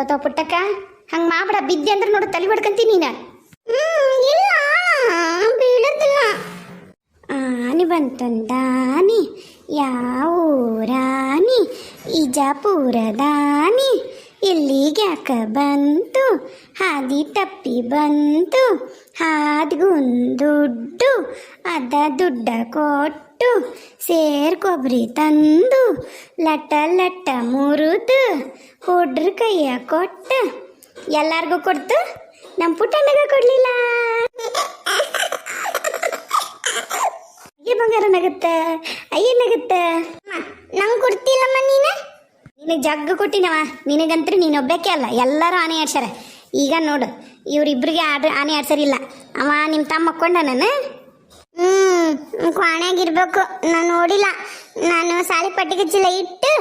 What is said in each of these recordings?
ತೋ ಪುಟ್ಟಕ್ಕ ಹಂಗೆ ಮಾಡ್ಬೇಡ. ಬಿದ್ದೆ ಅಂದ್ರೆ ನೋಡು ತಲೆ ಬಡ್ಕಂತೀನಿ ನೀನು. ಇಲ್ಲ ಬೀಳದಿಲ್ಲ. ಆನಿ ಬಂತಂದಾನಿ ಯಾವೂರಾನಿ ಇಜಾಪುರದಾನಿ ಇಲ್ಲಿಗ್ಯಾಕ ಬಂತು ಹಾದಿ ತಪ್ಪಿ ಬಂತು ಹಾದ್ಗುಂದುಡ್ಡು ಅದ ದುಡ್ಡ ಕೊಟ್ಟು ಸೇರ್ ಕೊಬ್ಬರಿ ತಂದು ಲಟ್ಟ ಲಟ್ಟ ಮುರಿದು ಹುಡ್ರ ಕೈಯ ಕೊಟ್ಟ ಎಲ್ಲಾರ್ಗೂ ಕೊಡ್ತು, ನಮ್ಮ ಪುಟ್ಟಣ್ಣಗ ಕೊಡ್ಲಿಲ್ಲ. ಬಂಗಾರ ನಗತ್ತ, ಅಯ್ಯ ನಗತ್ತ. ನಂಗೆ ಕೊಡ್ತಿಲ್ಲಮ್ಮ ನೀನು. ನಿನಗೆ ಜಗ್ಗ ಕೊಟ್ಟಿನವ, ನಿನಗಂತ್ರಿ ನೀನೊಬ್ಬಕ್ಕೆ ಅಲ್ಲ, ಎಲ್ಲರೂ ಆನೆ ಆಡ್ಸ್ಯಾರ. ಈಗ ನೋಡು ಇವ್ರಿಬ್ರಿಗೆ ಆನೆ ಆಡ್ಸರಿಲ್ಲ. ಅವ ನಿಮ್ಮ ತಮ್ಮ ಮಕ್ಕೊಂಡ ನಾನು. ಕ್ವಾಣ್ಯಾಗಿರ್ಬೇಕು, ನಾನು ನೋಡಿಲ್ಲ. ನಾನು ಸಾಲಿ ಪಟ್ಟಿಗೆ ಚೀಲ ಇಟ್ಟು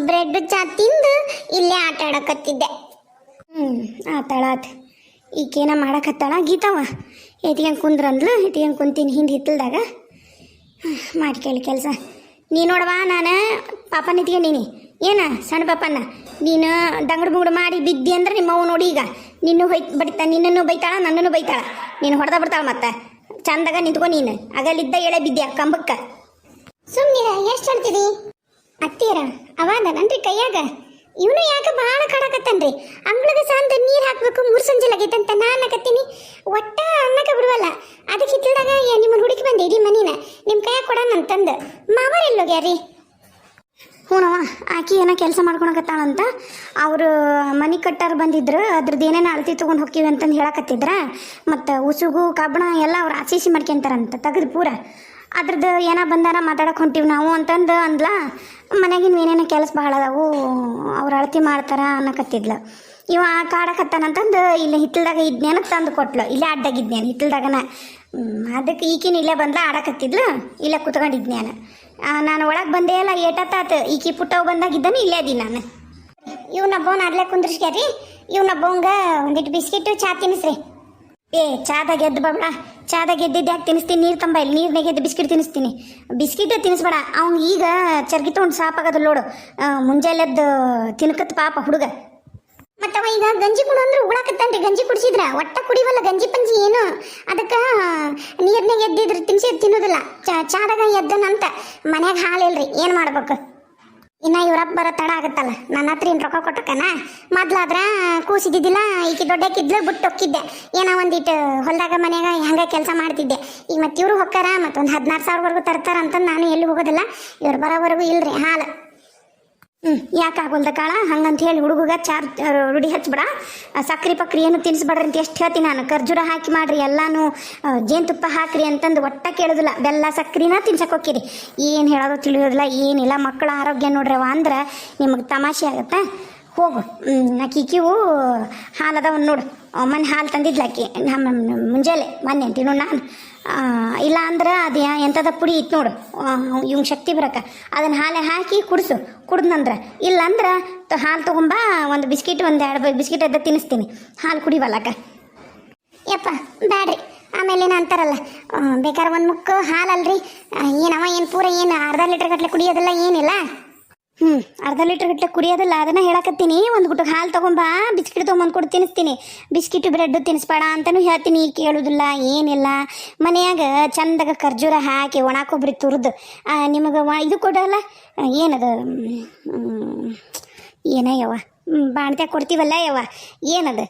ಬ್ರೆಡ್ ಚಾ ತಿಂದು ಇಲ್ಲೇ ಆಟ ಆಡಕತ್ತಿದ್ದೆ. ಆತಾಳಾತ್ ಈಗೇನ ಮಾಡಕತ್ತಾಳ ಗೀತವ. ಎತ್ಕೊಂಡು ಕುಂದ್ರಂದ್ಲು, ಎತ್ಕೊಂಡು ಕುಂತೀನಿ ಹಿಂದೆ ಹಿತ್ತಲ್ದಾಗ. ಮಾಡಿ ಕೇಳಿ ಕೆಲಸ. ನೀನು ನೋಡವಾ, ನಾನು ಪಾಪನ ಎತ್ಕೊಂಡೀನಿ. ಏನ ಸಣ್ಣ ಪಾಪನ ನೀನು ದಂಗಡು ಮುಂಗಡು ಮಾಡಿ ಬಿದ್ದಿ ಅಂದ್ರೆ ನಿಮ್ಮವು ನೋಡಿ ಈಗ ನಿನ್ನೂ ನಿನ್ನನ್ನು ಬೈತಾಳ, ನನ್ನನ್ನು ಬೈತಾಳ. ನೀನು ಹೊಡೆದ ಬಿಡ್ತಾಳ. ಮತ್ತೆ ಚಂದಾಗ ನಿಂತ್ಕೊ ನೀನು. ಅಗಲಿದ್ದ ಎಳೆ ಬಿದ್ದೆ ಕಂಬಕ್ಕೆ. ಸುಮ್ಮನಿರ, ಎಷ್ಟು ಹೇಳ್ತೀರಿ ಅತ್ತೀರ? ಅವಾದ ನನ್ರಿ ಕೈಯಾಗ ಇವನು ಯಾಕೆ ಭಾಳ ಕಾಡಕತ್ತನ್ರಿ. ಅಂಗಳದ ಸಾಂದ ನೀರು ಹಾಕ್ಬೇಕು, ಮೂರು ಸಂಜೆ ಆಗೈತಂತ ನಾನು ಕತ್ತೀನಿ. ಒಟ್ಟ ಅನ್ನಕ ಬಿಡುವಲ್ಲ. ಅದಕ್ಕೆ ಹಿತ್ತಲ್ದಾಗ ನಿಮ್ಮನ್ನು ಹುಡುಕಿ ಬಂದೆ ಇಡೀ ಮನಿನ ನಿಮ್ಮ ಕೈಯಾಗ ಕೊಡೋಣ ಅಂತಂದು. ಮಾವರೆಲ್ಲೋಗ್ಯಾರಿ? ಹ್ಞೂನವ, ಆಕಿ ಏನೋ ಕೆಲಸ ಮಾಡ್ಕೊಳಕತ್ತಾಳಂತ. ಅವರು ಮನೆ ಕಟ್ಟಾರು ಬಂದಿದ್ರು, ಅದ್ರದ್ದು ಏನೇನು ಅಳತಿ ತೊಗೊಂಡು ಹೋಗ್ತೀವಿ ಅಂತಂದು ಹೇಳಕತ್ತಿದ್ರ. ಮತ್ತು ಉಸುಗು ಕಬ್ಬಣ ಎಲ್ಲ ಅವ್ರು ಆಚೀಸಿ ಮಾಡ್ಕೊಂತಾರಂತ ತೆಗೆದು ಪೂರ. ಅದ್ರದ್ದು ಏನೋ ಬಂದಾರ ಮಾತಾಡಕ್ಕೆ ಹೊಂಟೀವಿ ನಾವು ಅಂತಂದು ಅಂದ್ಲ. ಮನೆಗಿನ ಏನೇನೋ ಕೆಲಸ ಭಾಳ ಅದಾವು, ಅವ್ರು ಅಳತಿ ಮಾಡ್ತಾರ ಅನ್ನಕತ್ತಿದ್ಲು. ಇವ ಕಾಡಕತ್ತಾನಂತಂದು ಇಲ್ಲಿ ಹಿತ್ತಲ್ದಾಗ ಇದ್ನೇನಕ್ಕೆ ತಂದು ಕೊಟ್ಲು. ಇಲ್ಲೇ ಅಡ್ಡಾಗಿದ್ನೇನು ಹಿತ್ತಲ್ದಾಗನ. ಅದಕ್ಕೆ ಈಕಿನ ಇಲ್ಲೇ ಬಂದ್ಲ, ಆಡಕತ್ತಿದ್ಲು. ಇಲ್ಲೇ ಕುತ್ಕೊಂಡಿದ್ನೇನು. ನಾನು ಒಳಗೆ ಬಂದೇ ಇಲ್ಲ, ಏಟತ್ತಾತು. ಈಕಿ ಪುಟ್ಟವು ಬಂದಾಗಿದ್ದಾನೆ, ಇಲ್ಲೇ ಅದೀನಿ ನಾನು. ಇವ್ನೊಬ್ಬವನ್ನ ಅದ್ಲೇ ಕುಂದ್ರಿಸ್ಕ್ಯಾರಿ. ಇವ್ನೊಬ್ಬವಂಗ ಒಂದಿಟ್ಟು ಬಿಸ್ಕಿಟು ಚಾ ತಿನ್ನಿಸ್ರಿ. ಚಾದಾಗ ಎದ್ದು ಬಾಬಡ. ಚಾದಾಗ ಎದ್ದಿದ್ದು ಯಾಕೆ ತಿನ್ನಿಸ್ತೀನಿ? ನೀರು ತಂಬ, ಇಲ್ಲಿ ನೀರ್ನಾಗ ಎದ್ದು ಬಿಸ್ಕಿಟ್ ತಿನ್ನಿಸ್ತೀನಿ. ಬಿಸ್ಕಿಟ್ ತಿನ್ನಿಸ್ಬೇಡ, ಅವ್ನು ಈಗ ಚರ್ಗಿ ತೊಗೊಂಡು ಸಾಪಾಗದ ನೋಡು. ಮುಂಜಾನೆದ್ದು ತಿನ್ಕತ್ ಪಾಪ ಹುಡುಗ. ಮತ್ತವ ಈಗ ಗಂಜಿ ಕುಡು ಅಂದ್ರೆ ಉಳಾಕತ್ತಾನ್ರಿ. ಗಂಜಿ ಕುಡಿಸಿದ್ರ ಒಟ್ಟ ಕುಡಿವಲ್ಲ, ಗಂಜಿ ಪಂಜಿ ಏನು. ಅದಕ್ಕೆ ನೀರ್ನಾಗ ಎದ್ದಿದ್ರು ತಿನ್ನೋದಿಲ್ಲ. ಚಾದಾಗ ಎದ್ದನಂತ ಮನ್ಯಾಗ ಹಾಲಿಲ್ರಿ, ಏನು ಮಾಡ್ಬೇಕು? ಇನ್ನ ಇವ್ರಪ್ಪ ಬರೋ ತಡ ಆಗುತ್ತಲ್ಲ. ನನ್ನ ಹತ್ರ ಏನು ರೊಕ್ಕ ಕೊಟ್ಟಕನ. ಮೊದ್ಲಾದ್ರ ಕೂಸಿದ್ದಿದ್ದಿಲ್ಲ, ಈಕಿ ದೊಡ್ಡಕ್ಕಿದ್ಲು, ಬಿಟ್ಟು ಹೊಕ್ಕಿದ್ದೆ. ಏನೋ ಒಂದಿಟ್ಟು ಹೊಲದಾಗ ಮನ್ಯಾಗ ಹಂಗೆ ಕೆಲಸ ಮಾಡ್ತಿದ್ದೆ. ಈಗ ಮತ್ತೆ ಇವರು ಹೊಕ್ಕಾರ, ಮತ್ತೊಂದು 16,000ವರೆಗೂ ತರ್ತಾರ ಅಂತಂದು ನಾನು ಎಲ್ಲಿ ಹೋಗೋದಿಲ್ಲ. ಇವ್ರು ಬರೋವರೆಗೂ ಇಲ್ರಿ ಹಾಲು. ಯಾಕೆ ಆಗೋಲ್ದ ಕಾಳ ಹಂಗಂತ ಹೇಳಿ ಹುಡುಗ ಚಾರ್ ರೂಢಿ ಹಚ್ಬಿಡ. ಸಕ್ರೆ ಪಕ್ರಿ ಏನು ತಿನ್ನಿಸ್ಬೇಡ್ರಿ ಅಂತ ಎಷ್ಟು ಹೇಳ್ತೀನಿ ನಾನು. ಖರ್ಜೂರ ಹಾಕಿ ಮಾಡ್ರಿ, ಎಲ್ಲಾನು ಜೇನುತುಪ್ಪ ಹಾಕ್ರಿ ಅಂತಂದು ಒಟ್ಟ ಕೇಳೋದಿಲ್ಲ. ಬೆಲ್ಲ ಸಕ್ರಿನ ತಿನ್ಸಕ್ಕೆ ಹೋಗ್ಕಿರಿ. ಏನು ಹೇಳೋದು ತಿಳಿಯೋದಿಲ್ಲ, ಏನಿಲ್ಲ. ಮಕ್ಕಳ ಆರೋಗ್ಯ ನೋಡ್ರವ ಅಂದ್ರೆ ನಿಮಗೆ ತಮಾಷೆ ಆಗುತ್ತೆ. ಹೋಗು. ಆಕಿವು ಹಾಲದವನ್ನ ನೋಡು. ಮೊನ್ನೆ ಹಾಲು ತಂದಿದ್ಲಾಕಿ ಮುಂಜಾನೆ, ಮೊನ್ನೆ ಅಂತೀನೋ ನಾನು. ಇಲ್ಲ ಅಂದ್ರೆ ಅದು ಎಂಥದ ಪುಡಿ ಇತ್ತು ನೋಡು, ಇವಂಗೆ ಶಕ್ತಿ ಬರಕ್ಕೆ. ಅದನ್ನು ಹಾಲೆ ಹಾಕಿ ಕುಡಿಸು. ಕುಡ್ದಂದ್ರೆ ಇಲ್ಲಾಂದ್ರೆ ಹಾಲು ತೊಗೊಂಬ, ಒಂದು ಬಿಸ್ಕಿಟ್, ಒಂದು 2 ಬಿಸ್ಕಿಟ್ ಎದ್ದ ತಿನ್ನಿಸ್ತೀನಿ. ಹಾಲು ಕುಡಿವಲ್ಲಕ್ಕ. ಯಪ್ಪ ಬ್ಯಾಡ್ರಿ. ಆಮೇಲೆ ಏನು ಅಂತಾರಲ್ಲ, ಬೇಕಾದ್ರೆ ಒಂದು ಮುಕ್ಕು ಹಾಲಲ್ರಿ. ಏನವ ಏನು ಪೂರ ಏನು ಅರ್ಧ ಲೀಟ್ರ್ ಗಟ್ಟಲೆ ಕುಡಿಯೋದಿಲ್ಲ, ಏನಿಲ್ಲ. ಅರ್ಧ ಲೀಟ್ರ್ ಗಟ್ಟಲೆ ಕುಡಿಯೋದಿಲ್ಲ, ಅದನ್ನು ಹೇಳಕತ್ತೀನಿ. ಒಂದು ಗುಟ್ಟು ಹಾಲು ತೊಗೊಂಬ, ಬಿಸ್ಕಿಟ್ ತೊಗೊಂಬಂದು ಕೊಟ್ಟು ತಿನ್ನಿಸ್ತೀನಿ. ಬಿಸ್ಕಿಟ್ ಬ್ರೆಡ್ ತಿನ್ನಿಸ್ಬೇಡ ಅಂತಲೂ ಹೇಳ್ತೀನಿ, ಕೇಳೋದಿಲ್ಲ, ಏನಿಲ್ಲ. ಮನೆಯಾಗ ಚಂದಾಗ ಖರ್ಜೂರ ಹಾಕಿ ಒಣ ಕೊಬ್ಬರಿ ತುರಿದು ನಿಮಗೆ ಇದು ಕೊಡೋಲ್ಲ, ಏನದು ಏನ ಯವ್ವ ಬಾಣ್ತ್ಯಾಗ ಕೊಡ್ತೀವಲ್ಲ ಯವ್ವ, ಏನದು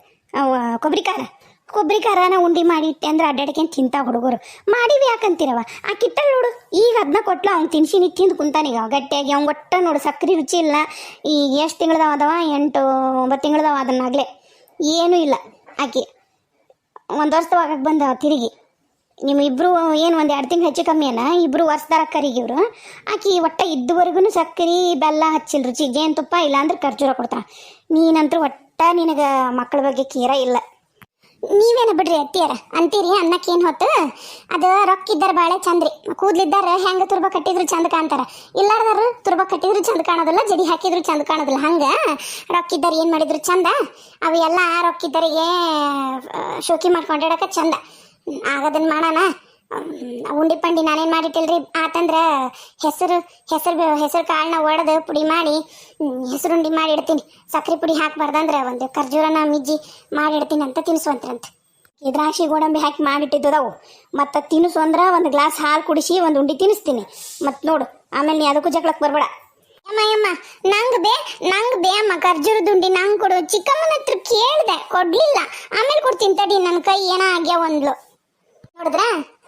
ಕೊಬ್ಬರಿ ಖಾರನ ಉಂಡಿ ಮಾಡಿ ಇಟ್ಟೆ ಅಂದ್ರೆ ಅಡ್ಡಾಡ್ಕೊಂಡು ತಿಂತ ಹುಡುಗರು. ಮಾಡಿವಿ ಯಾಕಂತೀರವ? ಆ ಕಿಟ್ಟಲ್ಲಿ ನೋಡು, ಈಗ ಅದನ್ನ ಕೊಟ್ಲು, ಅವ್ನು ತಿನ್ಸಿನಿ ತಿಂದು ಕುಂತಾನೀಗ ಗಟ್ಟಿಯಾಗಿ. ಅವ್ನು ಒಟ್ಟ ನೋಡು ಸಕ್ರೆ ರುಚಿ ಇಲ್ಲ. ಈಗ ಎಷ್ಟು ತಿಂಗಳದಾವ ಅದಾವ? 8-9 ತಿಂಗಳದಾವ. ಅದನ್ನಾಗಲೇ ಏನೂ ಇಲ್ಲ. ಆಕಿ 1 ವರ್ಷದವಾಗಕ್ಕೆ ಬಂದ ತಿರುಗಿ. ನಿಮ್ಮಿಬ್ಬರು ಏನು 1-2 ತಿಂಗಳು ಹೆಚ್ಚು ಕಮ್ಮಿ ಅನ್ನ, ಇಬ್ಬರು ವರ್ಷದಾರ ಕರಿಗಿವ್ರು. ಆಕಿ ಒಟ್ಟ ಇದ್ದುವರೆಗೂ ಸಕ್ಕರೆ ಬೆಲ್ಲ ಹಚ್ಚಿಲ್ಲ, ರುಚಿ ಜೇನುತುಪ್ಪ ಇಲ್ಲ ಅಂದ್ರೆ ಖರ್ಜೂರ ಕೊಡ್ತಾಳೆ. ನೀನಂತರೂ ಒಟ್ಟ ನಿನಗೆ ಮಕ್ಕಳ ಬಗ್ಗೆ ಕೇರ ಇಲ್ಲ. ನೀವೇನ ಬಿಡ್ರಿ ಅತ್ತಿಯಾರ ಅಂತೀರಿ. ಅನ್ನಕ್ಕೇನು ಹೊತ್ತು ಅದು ರೊಕ್ಕ ಇದ್ದಾರ ಭಾಳ ಚಂದ್ರಿ. ಕೂದ್ಲಿದ್ದಾರ ಹೆಂಗೆ ತುರ್ಬ ಕಟ್ಟಿದ್ರು ಚಂದ ಕಾಣ್ತಾರ, ಇಲ್ಲಾರ್ದಾರು ತುರ್ಬ ಕಟ್ಟಿದ್ರು ಚಂದ ಕಾಣೋದಿಲ್ಲ, ಜಡಿ ಹಾಕಿದ್ರು ಚಂದ ಕಾಣೋದಿಲ್ಲ. ಹಂಗೆ ರೊಕ್ಕಿದ್ದಾರೆ ಏನು ಮಾಡಿದ್ರು ಚಂದ. ಅವು ಎಲ್ಲ ರೊಕ್ಕಿದ್ದರಿಗೆ ಶೋಕಿ ಮಾಡ್ಕೊಂಡಿಡಕ್ಕೆ ಚಂದ. ಆಗೋದನ್ನು ಮಾಡೋಣ. ಉಂಡಿ ಪಂಡಿ ನಾನೇನು ಮಾಡಿಟ್ಟಿಲ್ರಿ ಆತಂದ್ರ ಹೆಸರು ಕಾಳನ್ನ ಒಡೆದು ಪುಡಿ ಮಾಡಿ ಹೆಸರುಂಡಿ ಮಾಡಿ ಇಡ್ತೀನಿ. ಸಕ್ರೆ ಪುಡಿ ಹಾಕ್ಬಾರ್ದಂದ್ರೆ ಒಂದು ಖರ್ಜೂರನ ಮಿಜ್ಜಿ ಮಾಡಿಡ್ತೀನಿ ಅಂತ ತಿನ್ನಿಸುವಂತ್ರಂತ. ದ್ರಾಕ್ಷಿ ಗೋಡಂಬಿ ಹಾಕಿ ಮಾಡಿಟ್ಟಿದ್ದವು ಮತ್ತು ತಿನ್ನಿಸು ಅಂದ್ರೆ ಒಂದು ಗ್ಲಾಸ್ ಹಾಲು ಕುಡಿಸಿ ಒಂದು ಉಂಡಿ ತಿನ್ನಿಸ್ತೀನಿ. ಮತ್ತು ನೋಡು ಆಮೇಲೆ ನೀ ಅದಕ್ಕೂ ಜಗಳಕ್ಕೆ ಬರಬೇಡ. ಅಮ್ಮ ನಂಗೆ ಬೇ ಅಮ್ಮ ಖರ್ಜೂರದ ಉಂಡಿ ನಂಗೆ ಕೊಡು. ಚಿಕ್ಕಮ್ಮನ ಹತ್ರ ಕೇಳಿದೆ ಕೊಡ್ಲಿಲ್ಲ. ಆಮೇಲೆ ಕೊಡ್ತೀನಿ ತಡಿ, ನನ್ನ ಕೈ ಏನೋ ಆಗ್ಯಾವ ಒಂದ್ಲು.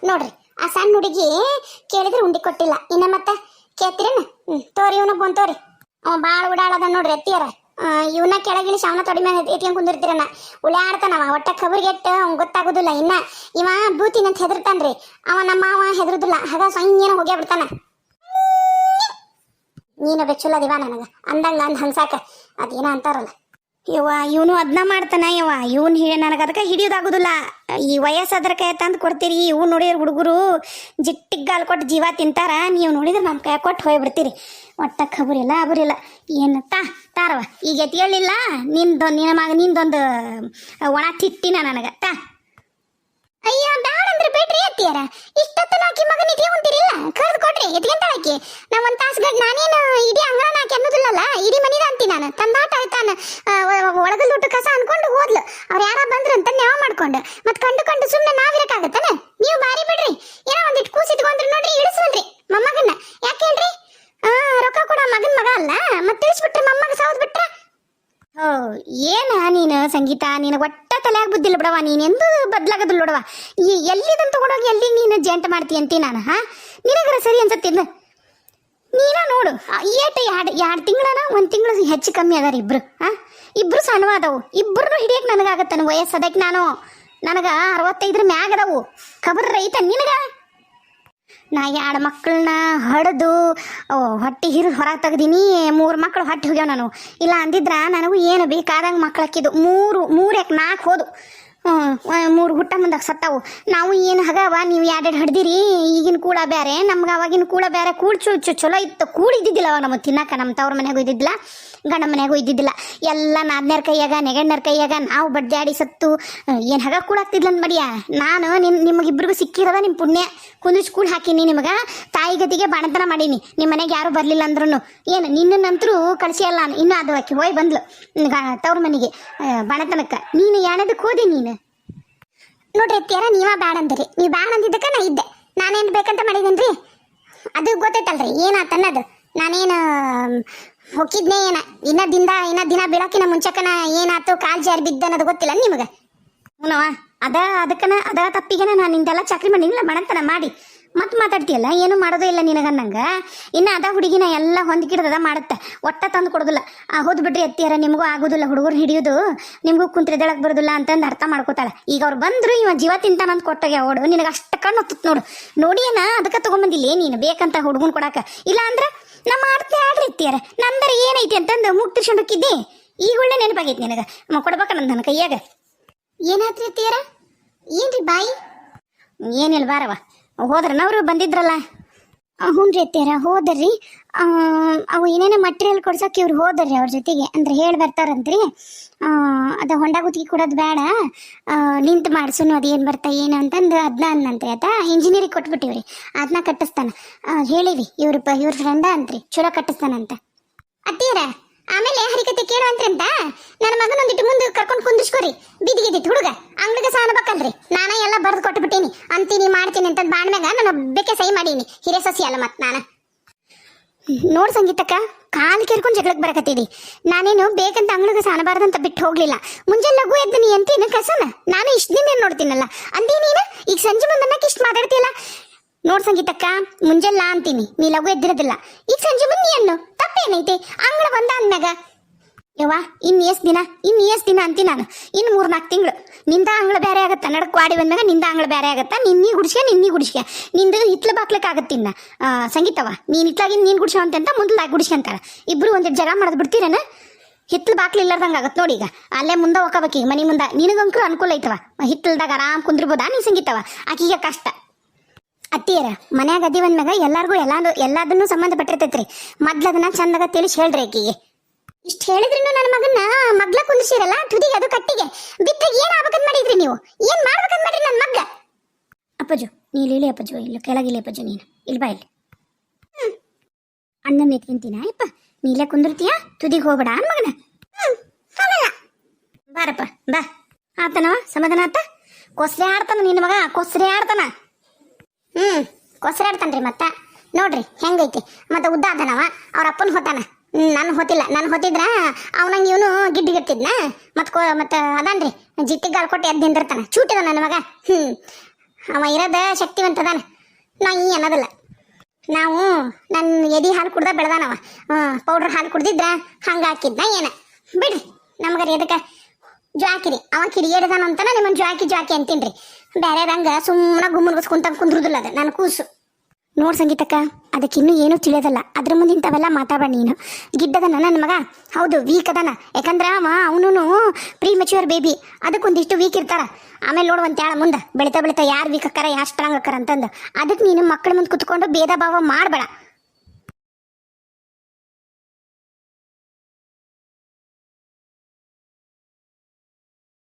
ನೋಡ್ರಿ ಆ ಸಣ್ಣ ಹುಡುಗಿ ಕೇಳಿದ್ರೆ ಉಂಡಿ ಕೊಟ್ಟಿಲ್ಲ. ಇನ್ನ ಮತ್ತೆ ಕೇಳ್ತೀರೇನ? ತೋರಿ ಇವನ ಬಂತೋರಿ. ಅವ ಭಾಳ ಉಡಾಳದ ನೋಡ್ರಿ ಎತ್ತಿಯಾರ. ಇವನ್ನ ಕೆಳಗಿಳಿ ಶಾವನ ತೊಡಿ ಮೇಲೆ ಎತ್ಕೊಂಡ್ ಕುಂದಿರ್ತೀರನ ಉಳ್ಯಾಡ್ತಾನವ. ಒಟ್ಟ ಖಬರ್ಗೆಟ್ಟು ಅವ್ನ್ ಗೊತ್ತಾಗೋದಿಲ್ಲ. ಇನ್ನ ಇವ ಬೂತಿನ ಅಂತ ಹೆದರ್ತಾನ್ರಿ. ಅವ ನಮ್ಮ ಅವ ಹೆದರುದಿಲ್ಲ. ಹಾಗ ಸಂಗೇನ ಹೋಗ್ಯಾ ಬಿಡ್ತಾನ. ನೀನು ಬೆಚ್ಚುಲ್ಲದಿವ ನನಗ ಅಂದಂಗ ಅಂದ್ ಹಂಸಾಕ ಅದೇನ ಅಂತಾರಲ್ಲ. ಯವ್ವ ಇವನು ಅದನ್ನ ಮಾಡ್ತಾನ. ಯವ್ವ ಇವನ್ ನನಗೆ ಅದಕ್ಕೆ ಹಿಡಿಯೋದಾಗೋದಿಲ್ಲ. ಈ ವಯಸ್ಸಾದ್ರ ಕೈ ತಂದು ಕೊಡ್ತೀರಿ. ಇವು ನೋಡಿದ್ರೆ ಹುಡುಗರು ಜಿಟ್ಟಿಗೆ ಗಾಲ್ ಕೊಟ್ಟು ಜೀವ ತಿಂತಾರ. ನೀವು ನೋಡಿದ್ರೆ ನಮ್ಮ ಕೈ ಕೊಟ್ಟು ಹೋಗ್ಬಿಡ್ತೀರಿ. ಒಟ್ಟ ಖಬರಿಲ್ಲ ಅಬರಿಲ್ಲ ಏನು ತಾರವ. ಈಗ ಎತ್ತಿಗಳಿಲ್ಲ ನಿಂದೊಂದು ಒಣ ತಿಟ್ಟಿನ ನನಗೆ ಅಯ್ಯೋ ಬ್ಯಾಡ ಅಂದ್ರೆ ಬೇಡ್ರಿ ಎತ್ತಿಯಾರ. ಇಷ್ಟೊತ್ತು ನಾಕಿ ಮಗನ ಇಟ್ಕೊಂತೀರಿಲ್ಲ ಕರೆದು ಕೊಡ್ರಿ ಎತ್ಕೊಂತಾಳಕಿ. ನಾ ಒಂದ್ ತಾಸು ಗಡ್ ನಾನೇನು ಇಡೀ ಅಂಗಳ ನಾಕಿ ಅನ್ನೋದಿಲ್ಲಲ್ಲ, ಇಡೀ ಮನಿದ ಅಂತೀನಿ ನಾನು. ತಂದಾಟ ಆಯ್ತಾನ ಒಳಗಲ್ ಊಟ ಕಸ ಅನ್ಕೊಂಡು ಹೋದ್ಲು. ಅವ್ರು ಯಾರ ಬಂದ್ರು ಅಂತ ನ್ಯಾವ ಮಾಡ್ಕೊಂಡು ಮತ್ತೆ ಕಂಡು ಸುಮ್ಮನೆ ನಾವಿರಕ್ಕಾಗತ್ತಾನ? ನೀವು ಬಾರಿ ಬಿಡ್ರಿ. ಏನೋ ಒಂದಿಟ್ಟು ಕೂಸಿಟ್ಕೊಂಡ್ರಿ ನೋಡ್ರಿ ಇಳಿಸ್ವಲ್ರಿ ಮೊಮ್ಮಗನ್ನ. ಯಾಕೆ ಹೇಳ್ರಿ? ರೊಕ್ಕ ಕೊಡ ಮಗನ್ ಮಗ ಅಲ್ಲ ಮತ್ತೆ ತಿಳಿಸ್ಬಿಟ್ರಿ ಮೊಮ್ಮಗ ಸಾವ್ದು ಬಿಟ್ರೆ. ಓ ಏನ ನೀನು ಸಂಗೀತ, ನೀನು ಒಟ್ಟ ತಲೆಯಾಗ ಬುದ್ಧಿಲ್ಲ ಬಿಡವ. ನೀನೆಂದು ಬದ್ಲಾಗದಿಲ್ಲ ನೋಡವ. ಎಲ್ಲಿದಂತ ತಗೊಂಡೋಗಿ ಎಲ್ಲಿ ನೀನು ಜಂಟ ಮಾಡ್ತೀಯ ಅಂತಿ ನಾನು. ನಿನಗರ ಸರಿ ಅನ್ಸತ್ತಿದ್ನ. ನೀನ ನೋಡು ಎರಡು ತಿಂಗಳನ ಒಂದು ತಿಂಗಳು ಹೆಚ್ಚು ಕಮ್ಮಿ ಅದಾರ ಇಬ್ರು. ಇಬ್ರು ಸಣ್ಣವಾದವು. ಇಬ್ಬರನ್ನು ಹಿಡಿಯಕ್ಕೆ ನನಗಾಗತ್ತಾನ ವಯಸ್ಸು. ಅದಕ್ಕೆ ನನಗೆ 65 ಮ್ಯಾಗ ಅದಾವು. ಖಬರ್ ರೈತ ನಿನಗ. ನಾ 2 ಮಕ್ಕಳನ್ನ ಹಡ್ದು ಹೊಟ್ಟೆ ಹಿರಿದು ಹೊರಗೆ ತೆಗ್ದೀನಿ. 3 ಮಕ್ಕಳು ಹೊಟ್ಟೆ ಹೋಗ್ಯಾವ ನಾನು. ಇಲ್ಲ ಅಂದಿದ್ರ ನನಗೂ ಏನು ಬೇಕಾದಂಗೆ ಮಕ್ಳು ಹಾಕಿದ್ದು. 4 ಹೋದು. 3 ಹುಟ್ಟ ಮುಂದಾಗ ಸತ್ತಾವು. ನಾವು ಏನು ಹಗವ ನೀವು 2 ಹಡ್ದಿರಿ. ಈಗಿನ ಕೂಳ ಬೇರೆ ನಮ್ಗೆ ಅವಾಗಿನ ಕೂಳ ಬೇರೆ. ಕೂಳ್ ಚಲೋ ಇತ್ತು. ಕೂಳು ಇದ್ದಿದ್ದಿಲ್ಲ ಅವ ನಮಗೆ ತಿನ್ನಕ. ನಮ್ಮ ತವ್ರ ಮನೆಗೂ ಇದ್ದಿದ್ದಿಲ್ಲ, ಗಂಡ ಮನೆಗೂ ಇದ್ದಿದ್ದಿಲ್ಲ. ಎಲ್ಲ ನಾದ್ನೇರ ಕೈಯಾಗ ನೆಗಣ್ಣರ ಕೈಯಾಗ ನಾವು ಬಡ್ದಾಡಿ ಸತ್ತು ಏನು ಹಗ ಕೂಳಾಗ್ತಿದ್ಲ ಅಂದ್ ಮಡಿಯ. ನಾನು ನಿಮಗಿಬ್ರಿಗೂ ಸಿಕ್ಕಿರೋದ ನಿಮ್ಮ ಪುಣ್ಯ. ಕುಂದಿಸ್ ಕೂಳು ಹಾಕಿನಿ ನಿಮಗೆ. ತಾಯಿ ಗತಿಗೆ ಬಾಣತನ ಮಾಡೀನಿ. ನಿಮ್ಮ ಮನೆಗೆ ಯಾರು ಬರಲಿಲ್ಲ ಅಂದ್ರೂ ಏನು ನಿನ್ನಂತರೂ ಕಳಿಸಿ ಅಲ್ಲ. ಇನ್ನೂ ಅದು ಆಕಿ ಹೋಯ್ ಬಂದ್ಲು ತವ್ರ ಮನೆಗೆ ಬಾಣತನಕ್ಕೆ. ನೀನು ಯಾಣದಕ್ಕೆ ಹೋದೆ ನೀನು. ನೋಡ್ರಿ ಎತ್ತಿಯಾರ ನೀವ ಬ್ಯಾಡ ಅಂದ್ರಿ. ನೀವು ಬ್ಯಾಡ ಅಂದಿದ್ದಕ್ಕ ನಾ ಇದ್ದೆ. ನಾನೇನು ಬೇಕಂತ ಮಾಡಿದೇನ್ರಿ? ಅದು ಗೊತ್ತೈತಲ್ರಿ ಏನಾತನ್ನದು. ನಾನೇನು ಹೊಕ್ಕಿದ್ನೇ ಏನ ಇನ್ನ ದಿನ ಬೀಳಕಿನ ಮುಂಚಕನ ಏನಾಯ್ತು ಕಾಲ್ ಜಾರಿ ಬಿದ್ದ ಅನ್ನೋದು ಗೊತ್ತಿಲ್ಲ ನಿಮಗೆ. ಹ್ಞೂನವ ಅದ ತಪ್ಪಿಗೆನ ನಾನು ನಿಂದೆಲ್ಲ ಚಾಕ್ರಿ ಮಾಡಿಲ್ಲ ಮಣಂತನ ಮಾಡಿ ಮತ್ತೆ ಮಾತಾಡ್ತೀಯಲ್ಲ. ಏನು ಮಾಡೋದೇ ಇಲ್ಲ ನಿನಗನ್ನಂಗೆ. ಇನ್ನು ಅದ ಹುಡುಗಿನ ಎಲ್ಲ ಹೊಂದಿಕಿಡ್ದದ ಮಾಡುತ್ತೆ. ಒಟ್ಟ ತಂದು ಕೊಡೋದಿಲ್ಲ. ಹೋದ್ ಬಿಡ್ರಿ ಎತ್ತಿಯಾರ ನಿಮಗೂ ಆಗೋದಿಲ್ಲ ಹುಡುಗರು ಹಿಡಿಯೋದು. ನಿಮಗೂ ಕುಂತ್ರೆದಳಕ್ಕೆ ಬರೋದಿಲ್ಲ ಅಂತಂದು ಅರ್ಥ ಮಾಡ್ಕೋತಾಳೆ. ಈಗ ಅವ್ರು ಬಂದ್ರು ಇವ ಜೀವ ತಿಂತಾನಂತ ಕೊಟ್ಟಾಗ ಓಡು. ನಿನಗೆ ಅಷ್ಟು ಕಣ್ಣು ಹೊತ್ತು ನೋಡು. ನೋಡಿ ಅದಕ್ಕೆ ತೊಗೊಂಬಂದಿಲ್ಲ ನೀನು ಬೇಕಂತ ಹುಡುಗನ್ ಕೊಡಾಕ. ಇಲ್ಲ ಅಂದ್ರೆ ನಮ್ಮ ಆಡ್ತಿ ಆಡ್ರಿ ಎತ್ತಿಯಾರ ನಂದರ ಏನೈತಿ ಅಂತಂದು ಮುಗ್ತಿರ್ಸೊಂಡಕ್ಕಿದ್ದೆ. ಈಗ ಒಳ್ಳೆ ನೆನಪಾಗೈತಿ ನಿನಗೆ. ಕೊಡ್ಬೇಕ ನನ್ನ ಕೈಯಾಗ. ಏನಾತ್ರಿ ಎತ್ತಿಯಾರ? ಏನ್ರಿ ಬಾಯಿ? ಏನಿಲ್ಲ ಬಾರವ. ಹೋದ್ರನವ್ರು ಬಂದಿದ್ರಲ್ಲ. ಹ್ಞೂ ರೀ ಎತ್ತಿಯಾರ ಹೋದ್ರಿ. ಅವು ಏನೇನೋ ಮಟೀರಿಯಲ್ ಕೊಡ್ಸೋಕೆ ಇವ್ರು ಹೋದ್ರಿ ಅವ್ರ ಜೊತೆಗೆ. ಅಂದ್ರೆ ಹೇಳಿ ಬರ್ತಾರಂತ್ರಿ. ಅದು ಹೊಂಡ ಗುತ್ತಿಗೆ ಕೊಡೋದು ಬೇಡ, ನಿಂತು ಮಾಡ್ಸುನು ಅದು ಏನು ಬರ್ತಾ ಏನು ಅಂತಂದು ಅದನ್ನ ಅನ್ನಂತ್ರಿ. ಆತ ಇಂಜಿನಿಯರಿಗೆ ಕೊಟ್ಬಿಟ್ಟಿವ್ರಿ. ಅದನ್ನ ಕಟ್ಟಿಸ್ತಾನ ಹೇಳಿವಿ. ಇವ್ರ ಫ್ರೆಂಡ ಅಂತ್ರಿ. ಚಲೋ ಕಟ್ಟಿಸ್ತಾನಂತ. ಅತ್ತಿಯರ ಆಮೇಲೆ ಹರಿಕತೆ ಕೇಳು ಅಂತ್ರಂತ. ನನ್ನ ಮಗನೊಂದಿಟ್ಟು ಮುಂದೆ ಕರ್ಕೊಂಡು ಕುಂದಿಸ್ಕೊರಿ. ಬಿದಿಗಿದ್ದಿತ್ತು ಹುಡುಗ ಅಂಗ್ಳಿಗೆ ಸಾನ ಬೇಕಲ್ರಿ. ನಾನೇ ಎಲ್ಲ ಬರೆದು ಕೊಟ್ಬಿಟ್ಟೀನಿ. ಅಂತೀನಿ ಮಾಡ್ತೀನಿ ಅಂತ ಬಾಣ್ಮ್ಯಾಗ ನಾನು ಒಬ್ಬಕ್ಕೆ ಸಹಿ ಮಾಡೀನಿ. ಹಿರೇ ಸಸಿ ಅಲ್ಲ ಮತ್ತೆ ನಾನು. ನೋಡ್ ಸಂಗೀತಕ್ಕ ಕಾಲು ಕೇರ್ಕೊಂಡು ಜಗಳಕ್ಕೆ ಬರಕತ್ತೀವಿ. ನಾನೇನು ಬೇಕಂತ ಅಂಗ್ಳಿಗೆ ಸಾನಬಾರ್ದಂತ ಬಿಟ್ಟು ಹೋಗ್ಲಿಲ್ಲ. ಮುಂಜಾನೆ ಲಘು ಎದ್ದೀನಿ ಅಂತೀನಿ ಕಸನ. ನಾನು ಇಷ್ಟು ದಿನ ನೋಡ್ತೀನಲ್ಲ ಅಂತೀನಿ ನೀನು. ಈಗ ಸಂಜೆ ಮುಂದನ್ನಕ್ಕೆ ಇಷ್ಟು ಮಾತಾಡ್ತೀಯಲ್ಲ. ನೋಡ್ ಸಂಗೀತಕ್ಕ ಮುಂಜಾನ ಅಂತೀನಿ ನೀ ಲಘು ಎದ್ದಿರೋದಿಲ್ಲ. ಈಗ ಸಂಜೆ ಮುಂದೆ ಏನು ತಪ್ಪೇನೈತಿ? ಅಂಗಳ ಬಂದ ಅಂದ್ಮ್ಯಾಗ ಯವ್ವ ಇನ್ನು ಎಷ್ಟು ದಿನ ಅಂತೀನಿ ನಾನು. ಇನ್ನು 3-4 ತಿಂಗಳು ನಿಂದ ಅಂಗಳ ಬೇರೆ ಆಗತ್ತ. ನಡಕ್ ವಾಡಿ ಬಂದ್ಮ್ಯಾಗ ನಿಂದ ಅಂಗಳ ಬೇರೆ ಆಗತ್ತ. ನಿನ್ನೀ ಗುಡಿಸ್ಕೆ ನಿಂದು ಹಿತ್ಲು ಬಾಕ್ಲಕ್ಕೆ ಆಗತ್ತಿನ್ನ ಸಂಗೀತವ. ನೀನು ಹಿತ್ಲಾಗಿನ ನೀನು ಗುಡಿಸೋ ಅಂತ ಮುಂದೆ ಗುಡಿಸ್ಕೊಂತಾರ. ಇಬ್ರು ಒಂದಿಟ್ಟು ಜಗ ಮಾಡೋದು ಬಿಡ್ತೀರೇನ? ಹಿತ್ಲು ಬಾಕ್ಲು ಇಲ್ಲಾರ್ದಂಗೆ ಆಗತ್ತೆ ನೋಡಿ. ಈಗ ಅಲ್ಲೇ ಮುಂದೆ ಹೋಗಬೇಕು. ಈಗ ಮನೆ ಮುಂದೆ ನಿನಗಂಕರು ಅನುಕೂಲ ಐತವ. ಹಿತ್ಲದಾಗ ಆರಾಮ್ ಕುಂದ್ರಬೋದಾ ನೀ ಸಂಗೀತವ. ಆಕಿಗೆ ಕಷ್ಟ. ಅತ್ತಿಯರ ಮನ್ಯಾಗ ಅದಿವಂದ್ಮ್ಯಾಗ ಎಲ್ಲಾರ್ಗೂ ಎಲ್ಲದನ್ನೂ ಸಂಬಂಧಪಟ್ಟಿರ್ತೈತ್ರಿ. ಮೊದ್ಲದನ್ನ ಚಂದಾಗ ತಿಳಿಸಿ ಹೇಳ್ರಿ ಆಕಿಗೆ. ಇಷ್ಟು ಹೇಳಿದ್ರೂ ನನ್ನ ಮಗನ್ನ ಮಗ್ಲ ಕುಂದಿಸಿರಲ್ಲ ತುದಿಗೆ ಅದು ಕಟ್ಟಿಗೆ ಬಿತ್ತಾಗ ಏನ್ ಆಗ್ಬೇಕಂತ ಮಾಡಿದ್ರಿ ನೀವು? ಏನ್ ಮಾಡ್ಬೇಕಂತ ಮಾಡ್ರಿ ನನ್ನ ಮಗ್ಗ? ಅಪ್ಪಜು ಇಲ್ಲಿ ಅಪ್ಪಜು ಇಲ್ಲ ಕೆಳಗಿಲ್ಲ ಅಪ್ಪಜು ನೀನು ಇಲ್ಲಿ ಬಾ ಇಲ್ಲಿ ಅಣ್ಣನ ಎತ್ಕೊಂತೀನ ಯಪ್ಪ ನೀಲೇ ಕುಂದಿರ್ತೀಯ ತುದಿಗೆ ಹೋಗ್ಬೇಡ ಅನ್ ಮಗನ ಬಾರಪ್ಪ ಬಾ ಆತನವ ಸಮಾಧಾನ ಆತ ಕೊಸ್ರೆ ಆಡ್ತಾನ ನಿನ್ನ ಮಗ ಕೊಸ್ರೆ ಆಡ್ತಾನ ಕೊಸರೆ ಆಡ್ತಾನ್ರಿ ಮತ್ತೆ ನೋಡ್ರಿ ಹೆಂಗೈತಿ ಮತ್ತೆ ಉದ್ದ ಅದನವ ಅವ್ರ ಅಪ್ಪನ ಹೋತಾನ ನಾನು ಹೊತ್ತಿಲ್ಲ ನಾನು ಹೊತ್ತಿದ್ರ ಅವನಂಗೆ ಇವನು ಗಿಡ್ಡಿಗಿರ್ತಿದ್ನ ಮತ್ತೆ ಅದಾನ್ರಿ ಜಿಟ್ಟಿಗಾಲ್ ಕೊಟ್ಟು ಎದ್ದು ನಿಂದಿರ್ತಾನ ಚೂಟಿದ ನನ್ನ ಮಗ ಅವ ಇರೋದ ಶಕ್ತಿವಂತದಾನ ನಾ ಈ ಅನ್ನೋದಿಲ್ಲ ನಾವು ನನ್ನ ಎದಿ ಹಾಲು ಕುಡ್ದ ಬೆಳೆದಾನವ ಪೌಡ್ರ್ ಹಾಲು ಕುಡ್ದಿದ್ರ ಹಂಗೆ ಹಾಕಿದ್ನ ಏನ ಬಿಡ್ರಿ ನಮ್ಗರಿ ಎದಕ್ಕೆ ಜ್ವಾಕಿರಿ ಅವ ಕಿಡಿಗೇಡಿದಾನ ಅಂತಾನ ನಿಮ್ಮನ್ನ ಜ್ವಾಕಿ ಅಂತೀನ್ರಿ ಬೇರೆದಂಗ ಸುಮ್ಮನೆ ಗುಮ್ಮಲ್ ಕುಂದ್ರುದಿಲ್ಲ ಅದು ನನ್ನ ಕೂಸು ನೋಡ್ ಸಂಗೀತಕ್ಕ ಅದಕ್ಕಿನ್ನೂ ಏನೂ ತಿಳಿಯೋದಲ್ಲ ಅದ್ರ ಮುಂದೆ ಇಂಥವೆಲ್ಲ ಮಾತಾಡ ನೀನು ಗಿಡ್ಡದನ ನನ್ನ ಮಗ ಹೌದು ವೀಕ್ ಅದಾನ ಯಾಕಂದ್ರೆ ಅವನು ಪ್ರೀ ಮೆಚ್ಯೂರ್ ಬೇಬಿ ಅದಕ್ಕೊಂದಿಷ್ಟು ವೀಕ್ ಇರ್ತಾರ ಆಮೇಲೆ ನೋಡುವಂತ ಹೇಳ ಮುಂದೆ ಬೆಳಿತಾ ಯಾರು ವೀಕ್ ಅಕ್ಕಾರ ಯಾರು ಸ್ಟ್ರಾಂಗ್ ಅಕ್ಕಾರ ಅಂತಂದು ಅದಕ್ಕೆ ನೀನು ಮಕ್ಕಳ ಮುಂದೆ ಕುತ್ಕೊಂಡು ಭೇದ ಭಾವ ಮಾಡಬೇಡ